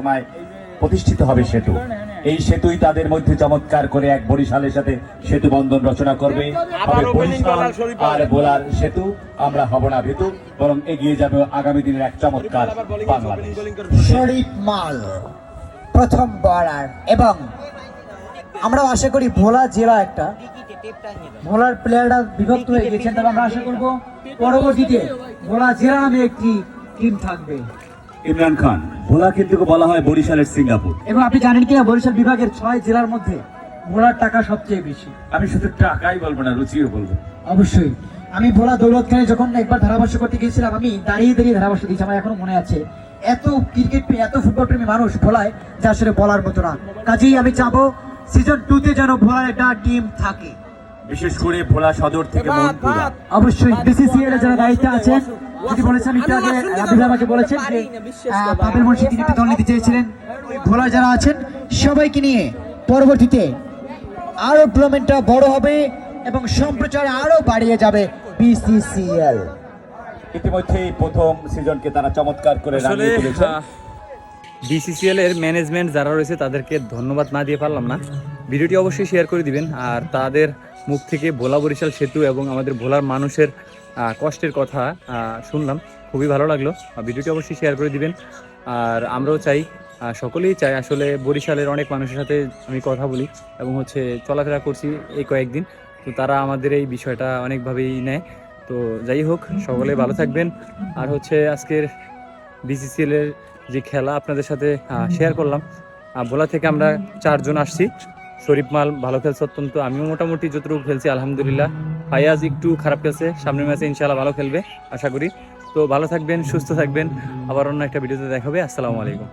সময় প্রতিষ্ঠিত হবে সেতু। এই সেতুই তাদের মধ্যে চমৎকার করে এক বরিশালের সাথে সেতু বন্ধন রচনা করবে। হবে বরিশাল আর বোলার সেতু। আমরা হব না ভীতু, বরং এগিয়ে যাবে আগামী দিনের এক চমৎকার বাংলাদেশ। শরীফ মাল প্রথম বলার, এবং আমরা আশা করি ভোলা জেলা একটা ভোলার প্লেয়াররা বিভক্ত হয়ে গেছেন, তবে আমরা আশা করব পরবর্তীতে ভোলা জেলা নামে একটি টিম থাকবে। ইমরান খান, ভোলা কিন্তু বলা হয় বরিশালের সিঙ্গাপুর। এবং আপনি জানেন কিনা বরিশাল বিভাগের 6 জেলার মধ্যে ভোলার টাকা সবচেয়ে বেশি। আমি শুধু টাকাই বলবো না, রুচিও বলবো। অবশ্যই আমি ভোলা দৌলতখানে যখন একবার ধারাভাষ্য করতে গিয়েছিলাম, আমি দাঁড়িয়ে দাঁড়িয়ে ধারাভাষ্য দিয়েছি, আমার এখনো মনে আছে। এত ক্রিকেট প্রেমী, এত ফুটবল প্রেমী মানুষ ভোলায়, যা আসলে বলার মতো না। কাজেই আমি চাবো সিজন 2-তে যেন ভোলার একটা টিম থাকে, বিশেষ করে ভোলা সদর থেকে মনপুরা। অবশ্যই বিসিসিআই এর যারা দায়িত্বে আছেন, যদি বলেছেন একটু আগে রাবিল আমাকে বলেছেন যে পাবেল মুন্সি তিনি একটি দল নিতে চেয়েছিলেন, ভোলা যারা আছেন সবাইকে নিয়ে পরবর্তীতে আরো টুর্নামেন্টটা বড় হবে এবং সম্প্রচার আরো বাড়িয়ে যাবে বিসিসিএল। ইতিমধ্যেই প্রথম সিজনকে তারা চমৎকার করে রানিয়ে তুলেছে। বিসিসিএল এর ম্যানেজমেন্ট যারা রয়েছে তাদেরকে ধন্যবাদ না দিয়ে পারলাম না। ভিডিওটি অবশ্যই শেয়ার করে দিবেন, আর তাদের মুখ থেকে ভোলা বরিশাল সেতু এবং আমাদের ভোলার মানুষের কষ্টের কথা শুনলাম, খুবই ভালো লাগলো। ভিডিওটি অবশ্যই শেয়ার করে দিবেন। আর আমরাও চাই, সকলেই চাই আসলে, বরিশালের অনেক মানুষের সাথে আমি কথা বলি এবং চলাফেরা করছি এই কয়েকদিন, তো তারা আমাদের এই বিষয়টা অনেকভাবেই নেয়। তো যাই হোক, সকলে ভালো থাকবেন। আর আজকের বিসিসিএল এর যে খেলা আপনাদের সাথে শেয়ার করলাম। ভোলা থেকে আমরা 4 জন আসছি। শরীফ মাল ভালো খেলছে অত্যন্ত, আমিও মোটামুটি যতটুকু খেলছি আলহামদুলিল্লাহ। ফায়াজ একটু খারাপ খেলছে, সামনের ম্যাচে ইনশাআল্লাহ ভালো খেলবে আশা করি। তো ভালো থাকবেন, সুস্থ থাকবেন, আবার অন্য একটা ভিডিওতে দেখা হবে। আসসালামু আলাইকুম।